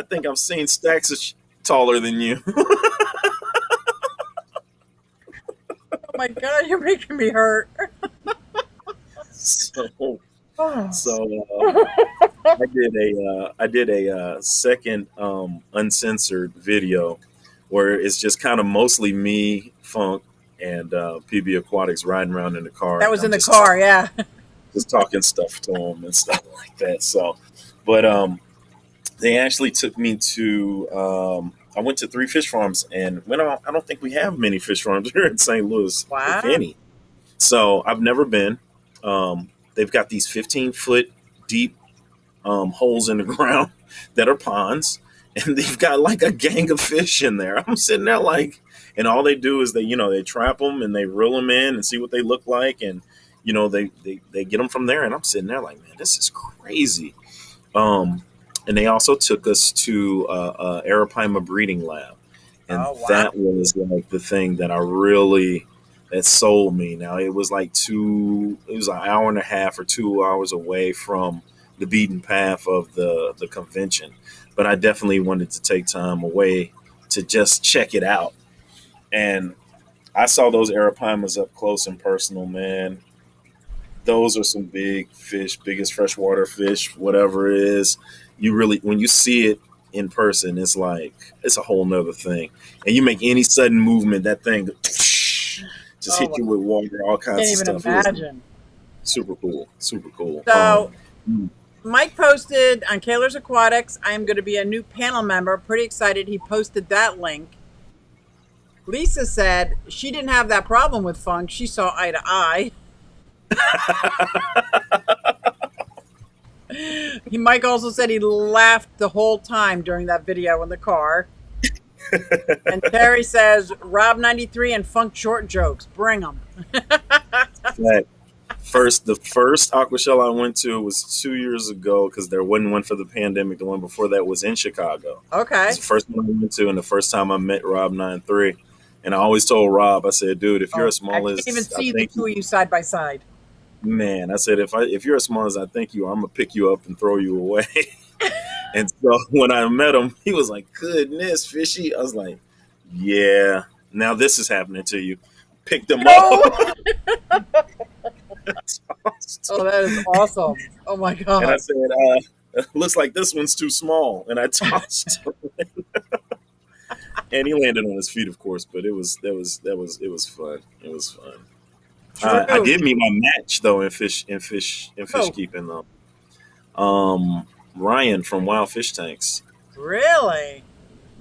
think I've seen stacks taller than you. Oh my God, you're making me hurt. so Oh. so I did a second uncensored video where it's just kind of mostly me, Funk, and PB Aquatics riding around in the car, That and was I'm in the car, yeah. just talking stuff to him and stuff like that. So, but they actually took me to I went to 3 fish farms, and I don't think we have many fish farms here in St. Louis, if Wow. any. So I've never been. They've got these 15-foot deep holes in the ground that are ponds, and they've got like a gang of fish in there. I'm sitting there like, and all they do is they trap them and they reel them in and see what they look like, and they get them from there. And I'm sitting there like, man, this is crazy. And they also took us to Arapaima Breeding Lab, and Oh, wow. that was like the thing that sold me. Now it was it was an hour and a half or 2 hours away from the beaten path of the convention, but I definitely wanted to take time away to just check it out. And I saw those Arapaimas up close and personal, man. Those are some big fish, biggest freshwater fish, whatever it is. You really, when you see it in person, it's like, it's a whole nother thing. And you make any sudden movement, that thing just hit you with water, all Can't kinds of even stuff. It was imagine. super cool, super cool. So, Mike posted on Kaler's Aquatics, I am going to be a new panel member. Pretty excited. He posted that link. Lisa said she didn't have that problem with Funk. She saw eye to eye. Mike also said he laughed the whole time during that video in the car. And Terry says, Rob 93 and Funk short jokes. Bring them. the first aqua shell I went to was 2 years ago, because there wasn't one for the pandemic. The one before that was in Chicago. Okay. It's the first one I went to, and the first time I met Rob 93. And I always told Rob, I said, dude, if you're as small as I can't even see I the think two of you side by side. man, I said, if you're as small as I think you are, I'm gonna pick you up and throw you away. And so when I met him, he was like, goodness, Fishy. I was like, yeah, now this is happening to you. Picked him up. Oh, that is awesome. Oh my God. And I said, looks like this one's too small. And I tossed him. And he landed on his feet, of course, but it was fun. It was fun. I did meet my match though in fish keeping though. Ryan from Wild Fish Tanks. Really?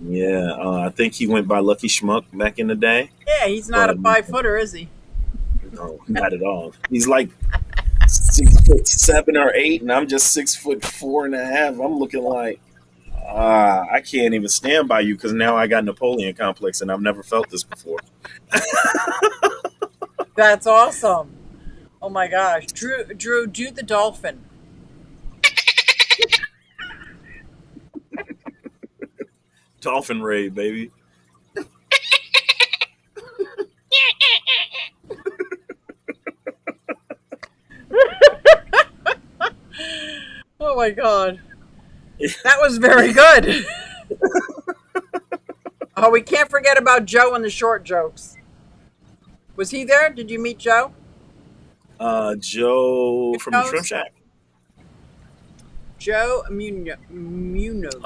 Yeah, I think he went by Lucky Schmuck back in the day. Yeah, he's not a 5-footer, is he? No, not at all. He's like 6'7" or 8", and I'm just 6'4.5". I'm looking like I can't even stand by you, because now I got Napoleon complex, and I've never felt this before. That's awesome. Oh my gosh. Drew the dolphin. Dolphin Ray, baby. Oh my God. That was very good. Oh, we can't forget about Joe and the short jokes. Was he there? Did you meet Joe? Joe from the Shrimp Shack. Joe Munoz.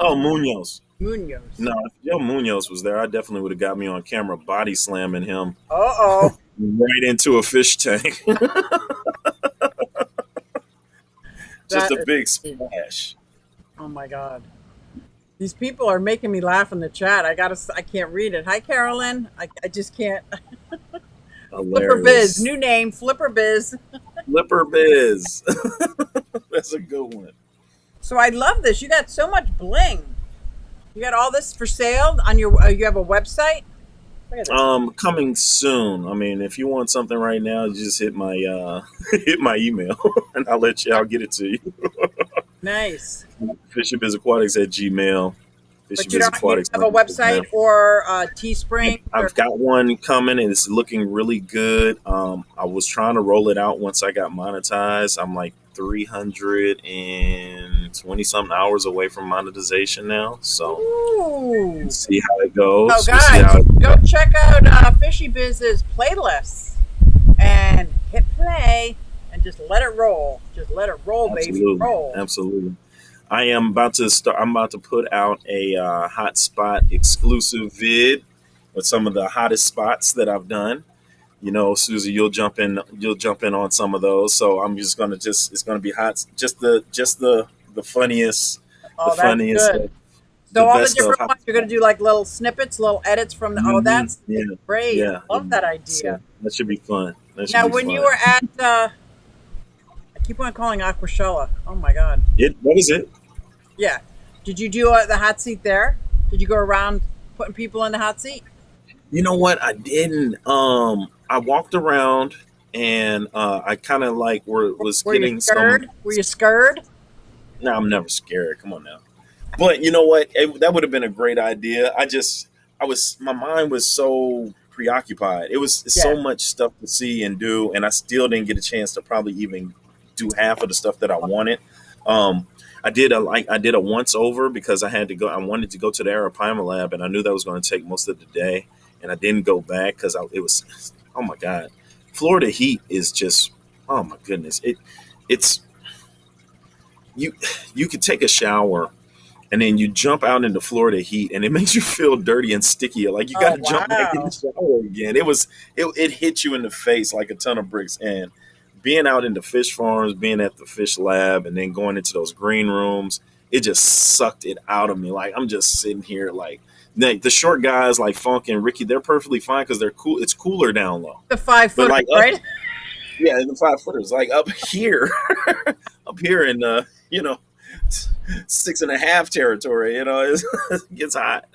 Oh, Munoz. Munoz. No, if Joe Munoz was there, I definitely would have got me on camera body slamming him Uh-oh. right into a fish tank. Just a big splash. Oh my God. These people are making me laugh in the chat. I can't read it. Hi, Carolyn. I just can't. Flipper Bizz. New name, Flipper Bizz. Flipper Bizz. That's a good one. So I love this. You got so much bling. You got all this for sale on your. You have a website. Look at this. Coming soon. I mean, if you want something right now, you just hit my email, and I'll get it to you. Nice. FishyBizzAquatics@gmail. But you don't have a website or Teespring? I've got one coming, and it's looking really good. I was trying to roll it out once I got monetized. I'm like 320 something hours away from monetization now, so Ooh. See how it goes. Oh, guys, go check out Fishy Bizz's playlists and hit play and just let it roll. Just let it roll, baby. Roll. Absolutely. I'm about to put out a hotspot exclusive vid with some of the hottest spots that I've done. You know, Susie, you'll jump in on some of those. So I'm just gonna it's gonna be hot, just the funniest, funniest the So all the best of different how. ones, you're going to do like little snippets, little edits from the. Oh, Mhm. that's Yeah, great. yeah, I love yeah. that idea. So that should be fun. That should Now, be when you fun. were at, I keep on calling Aquashella. Oh my God. What is it? Yeah. Did you do the hot seat there? Did you go around putting people in the hot seat? You know what? I didn't. I walked around and I kind of like was Were you getting some. scared? Were you scared? No, I'm never scared. Come on now. But you know what? That would have been a great idea. My mind was so preoccupied. It was so Yeah. much stuff to see and do, and I still didn't get a chance to probably even do half of the stuff that I wanted. Um, I did a once over because I had to go. I wanted to go to the Arapaima Lab, and I knew that was going to take most of the day, and I didn't go back because it was. Oh my God, Florida heat is just. Oh my goodness, it's you. You could take a shower and then you jump out into Florida heat, and it makes you feel dirty and sticky. Like you got Oh, to jump back in the wow. shower again. It hit you in the face like a ton of bricks. And being out in the fish farms, being at the fish lab, and then going into those green rooms, it just sucked it out of me. Like I'm just sitting here, like the short guys like Funk and Ricky, they're perfectly fine because they're cool. It's cooler down low, The 5 foot, but like up, right? yeah, the 5 footers, like up here, up here in you know 6.5 territory. It gets hot.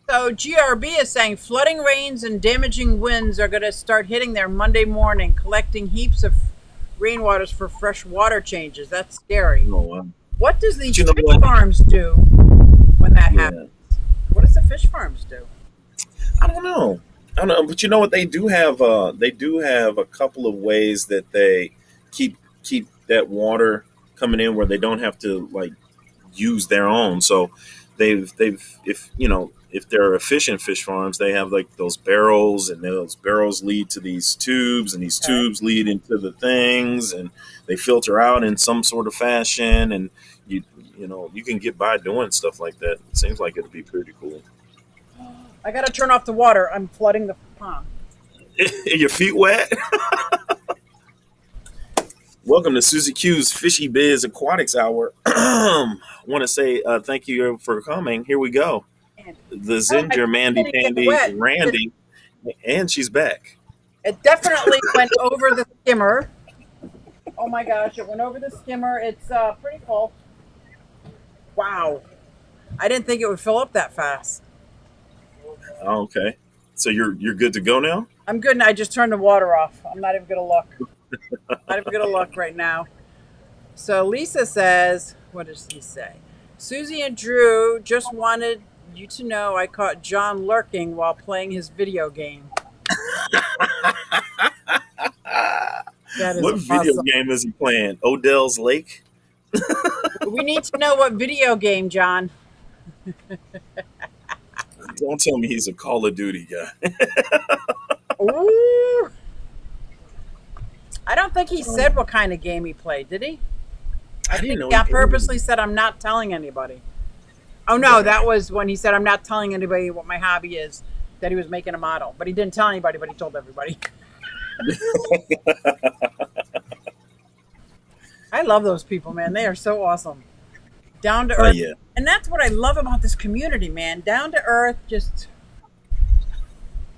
So GRB is saying flooding rains and damaging winds are going to start hitting there Monday morning, collecting heaps of rainwaters for fresh water changes. That's scary. Oh wow! What does But these you know fish what? farms do when that Yeah, happens? What does the fish farms do? I don't know. I don't know, but you know what? They do have. They do have a couple of ways that they keep that water coming in where they don't have to like use their own. So they've if if they're efficient fish farms, they have like those barrels, and those barrels lead to these tubes, and these Okay. tubes lead into the things, and they filter out in some sort of fashion, and you you can get by doing stuff like that. It seems like it'd be pretty cool. I got to turn off the water. I'm flooding the pond. Your feet wet? Welcome to Susie Q's Fishy Bizz Aquatics Hour. Want to say thank you for coming. Here we go. And The oh, my Zinger Mandy didn't get Pandy wet. Randy, and she's back. It definitely went over the skimmer. Oh my gosh, it went over the skimmer. It's pretty full. Wow. I didn't think it would fill up that fast. Oh, okay, so you're good to go now. I'm good, and I just turned the water off. I'm not even going to look. Not even going to look right now. So Lisa says, what does he say? Susie and Drew just wanted you to know I caught John lurking while playing his video game. That is What video awesome. game is he playing? Odell's Lake? We need to know what video game, John. Don't tell me he's a Call of Duty guy. Ooh. I don't think he said what kind of game he played, did he? I I didn't think know he he purposely said, I'm not telling anybody. Oh, no, that was when he said, I'm not telling anybody what my hobby is, that he was making a model. But he didn't tell anybody, but he told everybody. I love those people, man. They are so awesome. Down to Oh earth. yeah, And that's what I love about this community, man. Down to earth, just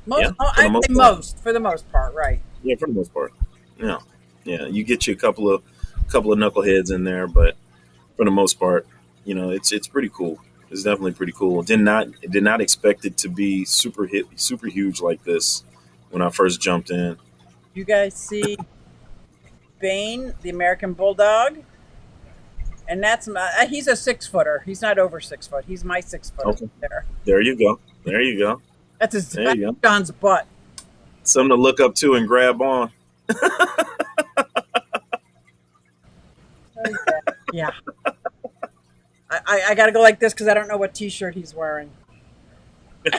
most. yeah. Oh, For the I'd most say part, most, for the most part, right? yeah. For the most part, yeah, yeah. You get you a couple of knuckleheads in there, but for the most part, it's pretty cool. It's definitely pretty cool. Did not expect it to be super huge like this when I first jumped in. You guys see Bane, the American Bulldog, and that's he's a 6 footer. He's not over 6 foot. He's my 6 footer Okay, there. there you go. There you go. That's There you go. John's butt. Something to look up to and grab on. Yeah. I got to go like this because I don't know what T-shirt he's wearing. You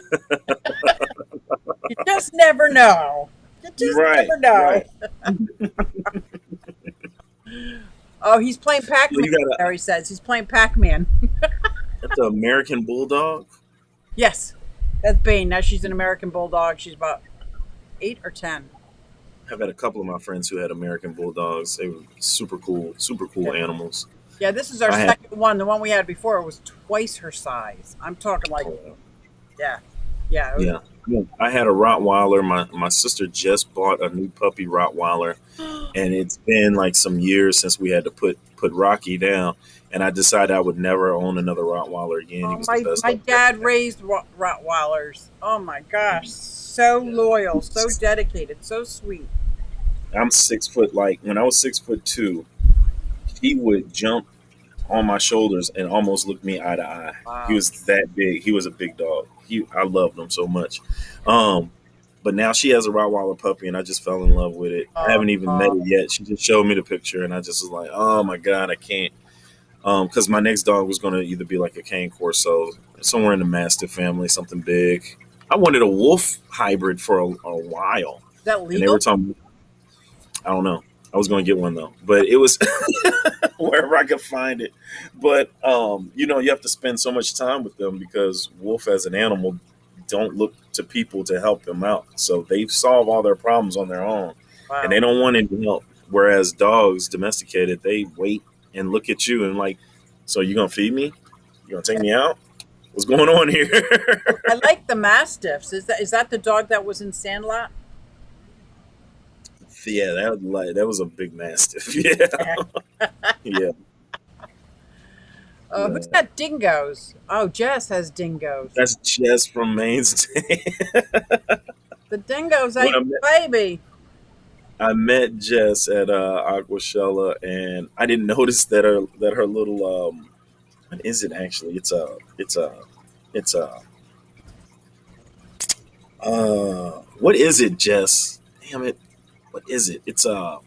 just never know. You just Right, never know. right. Oh, he's playing Pac-Man. You got There he says he's playing Pac-Man. that's the American Bulldog. Yes, that's Bane. Now she's an American Bulldog. She's about 8 or 10. I've had a couple of my friends who had American Bulldogs. They were super cool Yeah. animals. Yeah, this is our I had second one. The one we had before was twice her size. I'm talking like, yeah, yeah. yeah. I had a Rottweiler. My sister just bought a new puppy Rottweiler, and it's been like some years since we had to put Rocky down. And I decided I would never own another Rottweiler again. He Oh, was the my best my dog I ever dad had. raised Rottweilers. Oh my gosh, so He loyal, so was- dedicated, so sweet. I'm 6 foot. Like when I was 6'2", he would jump on my shoulders and almost look me eye to eye. He Wow. was that big. He was a big dog. I loved him so much. Um, but now she has a Rottweiler puppy, and I just fell in love with it. I Uh, haven't even met it yet. She just showed me the picture, and I just was like, oh my god, I can't. Because my next dog was going to either be like a cane corso, somewhere in the Mastiff family, something big. I wanted a wolf hybrid for a while, is that and they were legal? talking. I don't know. I was going to get one though, but it was wherever I could find it. But you have to spend so much time with them because wolf as an animal don't look to people to help them out. So they solve all their problems on their own, and Wow. they don't want any help. Whereas dogs, domesticated, they wait and look at you and like, so you gonna feed me? You gonna take me out? What's going on here? I like the Mastiffs. Is that the dog that was in Sandlot? Yeah, that was a big mastiff. Yeah, yeah, Who's yeah. got dingoes? Oh, Jess has dingoes. That's just from Mainstay. The dingoes when ate the baby. I met Jess at Aquashella, and I didn't notice that her little what is it actually? It's a what is it, Jess? Damn it, what is it? It's I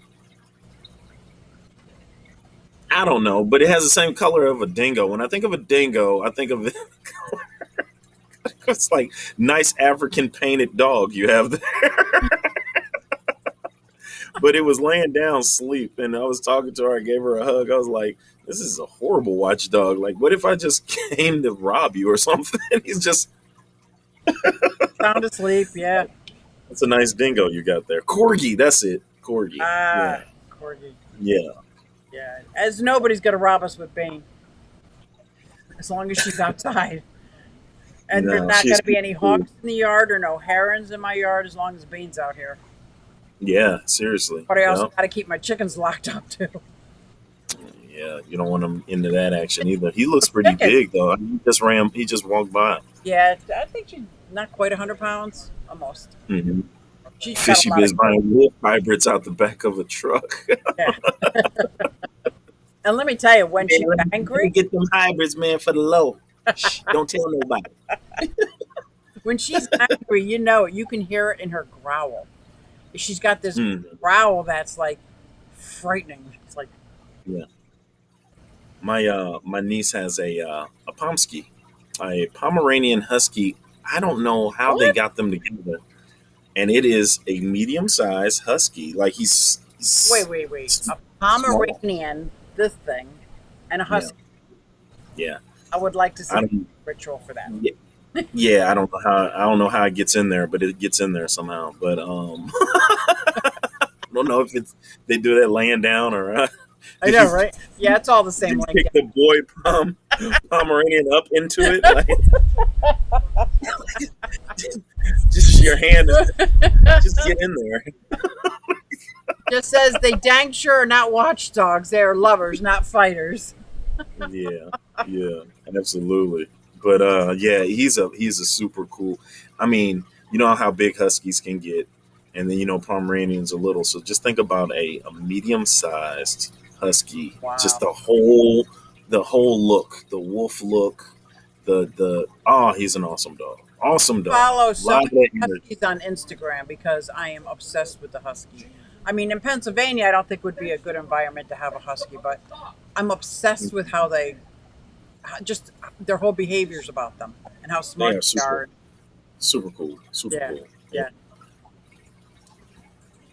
don't know, but it has the same color of a dingo. When I think of a dingo, I think of it. It's like nice African painted dog you have there. But it was laying down asleep, and I was talking to her. I gave her a hug. I was like, "This is a horrible watchdog. Like, what if I just came to rob you or something?" He's just, Sound asleep. Yeah. it's a nice dingo you got there. Corgi, that's it. Corgi. Yeah, Ah, corgi. yeah. Yeah. As nobody's gonna rob us with Bane, as long as she's outside. And there's No, not she's gonna be any cool. hawks in the yard or no herons in my yard as long as Bane's out here. Yeah, seriously. But I also Yeah, gotta keep my chickens locked up too. yeah. You don't want him into that action either. He looks pretty Chicken. big though. He just ran. He just walked by. Yeah, I think she's not quite 100 pounds, almost. Mm-hmm. She's got a Fishy lot Bizz of buying wolf hybrids out the back of a truck. yeah. And let me tell you, when she's Man, let me angry, get them hybrids, man, for the low. Shh, don't tell nobody. when she's angry, you know it. You can hear it in her growl. She's got this Mm, growl that's like frightening. It's like, yeah. My niece has a Pomsky, a Pomeranian Husky. I don't know how they what? got them together, and it is a medium sized Husky. Like he's Wait. A small. Pomeranian, this thing, and a Yeah, husky. yeah. I would like to see I a don't. ritual for that. Yeah, yeah, I don't know how it gets in there, but it gets in there somehow. But I don't know if it's they do that laying down or I know, right? Yeah, it's all the same just length. pick the boy Pomeranian up into it. Like, just your hand, just get in there. Just says they dang sure are not watchdogs. They are lovers, not fighters. Yeah, yeah, absolutely. But yeah, he's a super cool. I mean, you know how big huskies can get, and then Pomeranians are little. So just think about a medium sized husky. Just Wow. the whole look, the wolf look, he's an awesome dog. Awesome dog. Follow so Lot of many energy. huskies on Instagram because I am obsessed with the husky. I mean, in Pennsylvania, I don't think would be a good environment to have a husky, but I'm obsessed with just their whole behaviors about them and how They smart are they are. super cool, super Yeah, cool. yeah.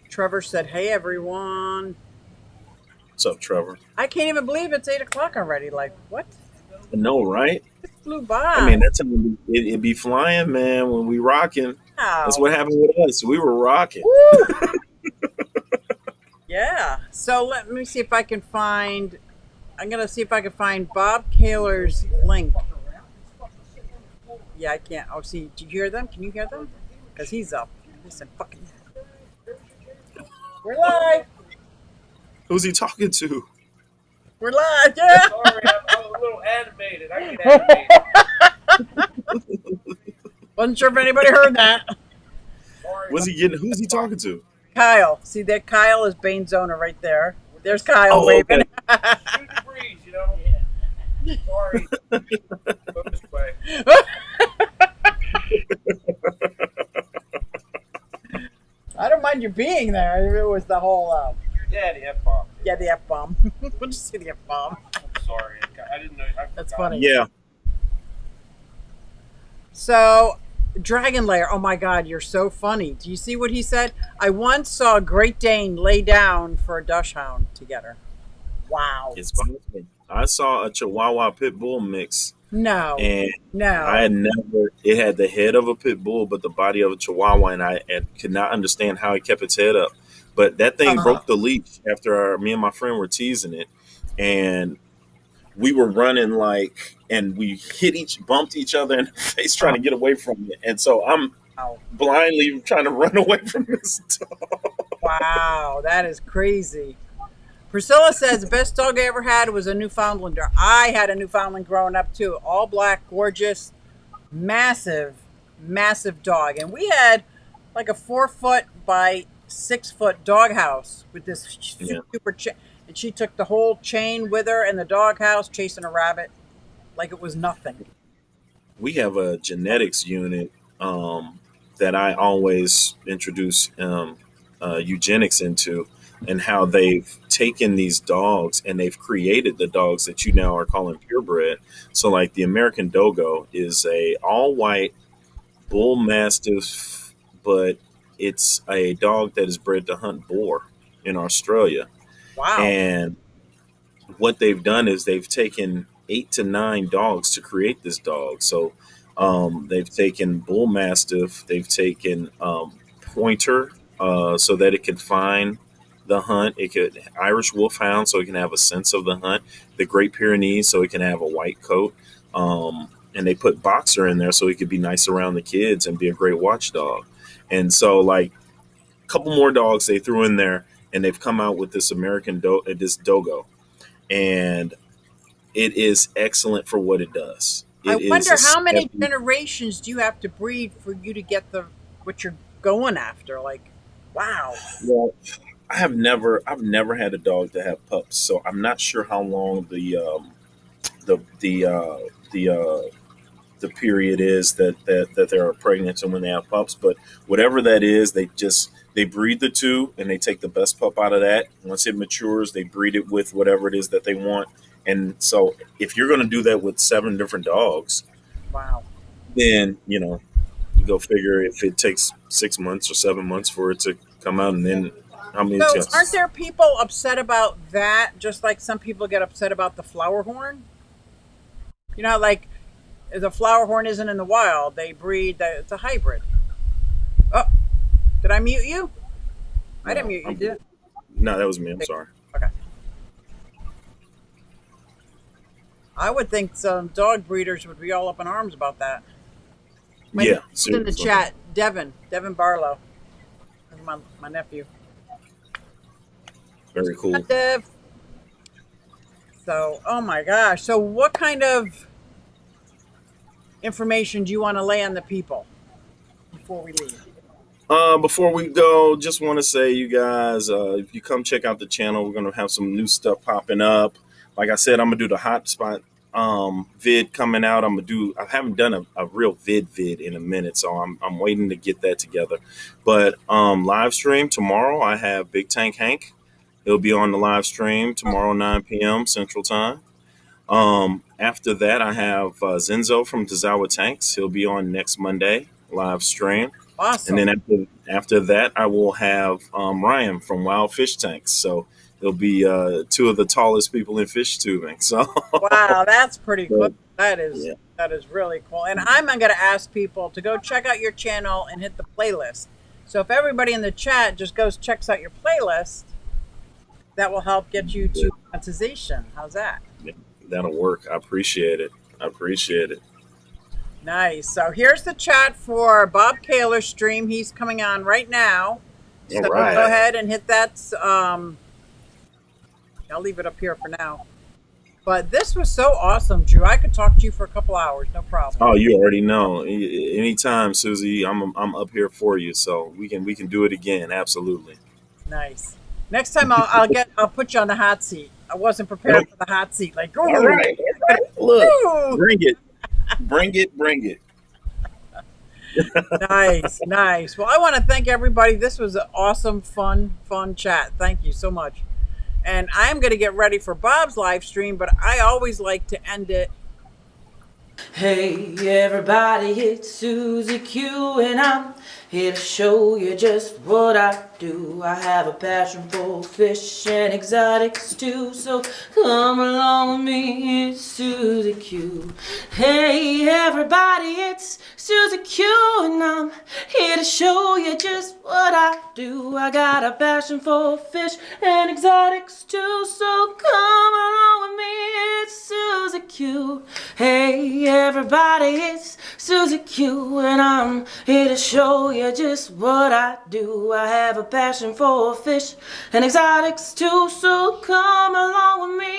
Trevor said, "Hey everyone." What's up, Trevor? I can't even believe it's 8 o'clock already. Like, what? I know, right? It flew I mean, by. that's how it be flying, man. When we rocking, that's Wow. what happened with us. We were rocking. Woo! Yeah. So let me see if I can find I'm gonna see if I can find Bob Kaler's link. Yeah, I can't. Oh, see, did you hear them? Can you hear them? Because he's up. Listen, fucking. We're live. Who's he talking to? We're live. Yeah. Sorry, I'm a little animated. I get animated. Wasn't sure if anybody heard that. Sorry. Who's he talking to? Kyle. See, that Kyle is Bane's owner right there. There's Kyle Oh, waving. okay. Shoot the breeze, you know? Sorry. Go this way. I don't mind you being there. It was the whole. Yeah, the F-bomb. Yeah, the F bomb. We'll just say the F bomb. I'm sorry. I didn't know. I That's forgot. funny. Yeah. So, Dragon Lair. Oh my God, you're so funny. Do you see what he said? I once saw a Great Dane lay down for a Dachshund together. Wow. It's possible. I saw a Chihuahua Pit Bull mix, No. and No. I had never. It had the head of a pit bull, but the body of a Chihuahua, and I could not understand how it kept its head up. But that thing broke the leash after me and my friend were teasing it, and we were running and we bumped each other in the face trying to get away from it. And so I'm Wow. blindly trying to run away from this dog. Wow, that is crazy. Priscilla says the best dog I ever had was a Newfoundlander. I had a Newfoundland growing up too. All black, gorgeous, massive, massive dog. And we had like a 4-foot by 6-foot doghouse with this super chain. And she took the whole chain with her in the doghouse chasing a rabbit like it was nothing. We have a genetics unit that I always introduce eugenics into, and how they've taken these dogs and they've created the dogs that you now are calling purebred. So like the American Dogo is a all white bull mastiff, but it's a dog that is bred to hunt boar in Australia. Wow. And what they've done is they've taken 8 to 9 dogs to create this dog. So they've taken bull mastiff, they've taken pointer so that it can find the hunt. It could Irish wolfhound so it can have a sense of the hunt. The Great Pyrenees so it can have a white coat. And they put boxer in there so he could be nice around the kids and be a great watchdog. And so like a couple more dogs they threw in there, and they've come out with this this Dogo, and it is excellent for what it does. I wonder how many generations do you have to breed for you to get what you're going after? Like, wow. Well, I've never had a dog to have pups, so I'm not sure how long the period is that they're pregnant and when they have pups. But whatever that is, they breed the two and they take the best pup out of that. Once it matures, they breed it with whatever it is that they want. And so if you're going to do that with 7 different dogs, wow, then you go figure if it takes 6 months or 7 months for it to come out, and then how many so aren't there people upset about that, just like some people get upset about the flower horn? Like the flower horn isn't in the wild, they breed it's a hybrid. Oh, did I mute you? I didn't mute you, did I? No, that was me. I'm sorry. Okay. I would think some dog breeders would be all up in arms about that. Yeah, it's in the chat, Devin Barlow. That's my nephew. Very cool. Dev. So, oh my gosh. So what kind of information do you want to lay on the people before we leave? Before we go, just want to say, you guys, if you come check out the channel, we're going to have some new stuff popping up. Like I said, I'm going to do the hotspot vid coming out. I haven't done a real vid in a minute, so I'm waiting to get that together. But live stream tomorrow, I have Big Tank Hank. He'll be on the live stream tomorrow, 9 p.m. Central Time. After that, I have Zenzo from Tazawa Tanks. He'll be on next Monday, live stream. Awesome. And then after that, I will have Ryan from Wild Fish Tanks. So they'll be 2 of the tallest people in fish tubing. So wow, that's pretty cool. That is really cool. And I'm going to ask people to go check out your channel and hit the playlist. So if everybody in the chat just checks out your playlist, that will help get you to monetization. How's that? That'll work. I appreciate it. I appreciate it. Nice. So here's the chat for Bob Kaler's stream. He's coming on right now. So All right. go ahead and hit that. I'll leave it up here for now. But this was so awesome, Drew. I could talk to you for a couple hours, no problem. Oh, you already know. Anytime, Susie, I'm up here for you. So we can do it again. Absolutely. Nice. Next time I'll put you on the hot seat. I wasn't prepared for the hot seat. Like, All right. Look, ooh. bring it. Bring it. Bring it. Nice. Well, I want to thank everybody. This was an awesome, fun chat. Thank you so much. And I'm going to get ready for Bob's live stream, but I always like to end it. Hey everybody, it's Susie Q and I'm here to show you just what I do. I have a passion for fish and exotics too, so come along with me, it's Susie Q. Hey everybody, it's Susie Q and I'm here to show you just what I do. I got a passion for fish and exotics too, so come along with me, it's Susie Q. Hey everybody, it's Susie Q and I'm here to show you just what I do. I have a passion for fish and exotics too, so come along with me,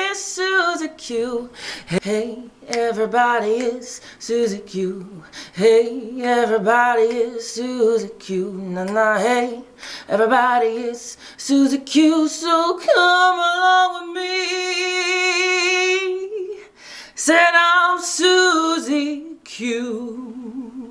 it's Susie Q. Hey everybody, it's Susie Q. Hey everybody, it's Susie Q. Nah, hey everybody, it's Susie Q, so come along with me. Said I'm Susie Q.